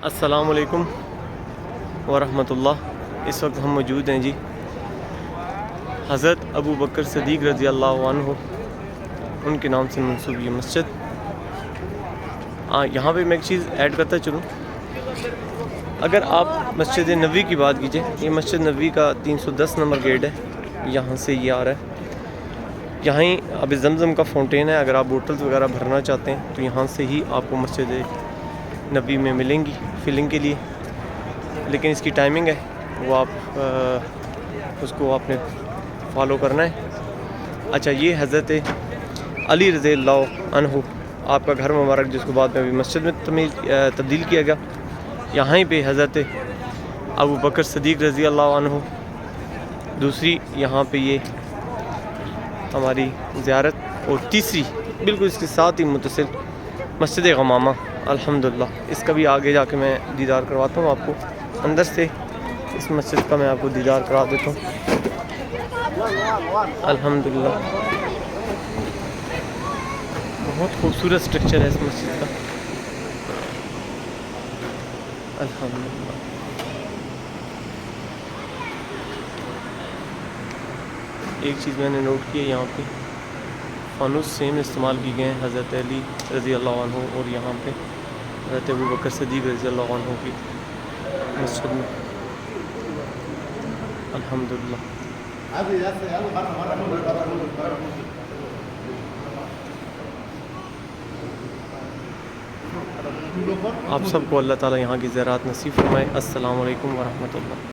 السلام علیکم ورحمۃ اللہ۔ اس وقت ہم موجود ہیں جی حضرت ابو بکر صدیق رضی اللہ عنہ، ان کے نام سے منسوب یہ مسجد۔ یہاں پہ میں ایک چیز ایڈ کرتا چلوں، اگر آپ مسجد نبوی کی بات کیجئے، یہ مسجد نبوی کا 310 نمبر گیٹ ہے، یہاں سے یہ آ رہا ہے۔ یہاں ہی اب زمزم کا فاؤنٹین ہے، اگر آپ بوٹلز وغیرہ بھرنا چاہتے ہیں تو یہاں سے ہی آپ کو مسجد نبی میں ملیں گی فلنگ کے لیے، لیکن اس کی ٹائمنگ ہے وہ آپ اس کو آپ نے فالو کرنا ہے۔ اچھا، یہ حضرت علی رضی اللہ عنہ آپ کا گھر مبارک، جس کو بعد میں ابھی مسجد میں تبدیل کیا گیا، یہاں ہی پہ حضرت ابو بکر صدیق رضی اللہ عنہ دوسری یہاں پہ یہ ہماری زیارت، اور تیسری بالکل اس کے ساتھ ہی متصل مسجد غمامہ الحمدللہ۔ اس کا بھی آگے جا کے میں دیدار کرواتا ہوں آپ کو، اندر سے اس مسجد کا میں آپ کو دیدار کرا دیتا ہوں الحمدللہ۔ بہت خوبصورت سٹرکچر ہے اس مسجد کا الحمدللہ۔ ایک چیز میں نے نوٹ کی ہے، یہاں پہ فانوس سیم استعمال کی گئے ہیں حضرت علی رضی اللہ عنہ، اور یہاں پہ حضرت ابو بکر صدیق رضی اللہ عنہ کی مسجد میں الحمدللہ۔ آپ سب کو اللہ تعالیٰ یہاں کی زیارات نصیب فرمائے۔ السلام علیکم ورحمۃ اللہ۔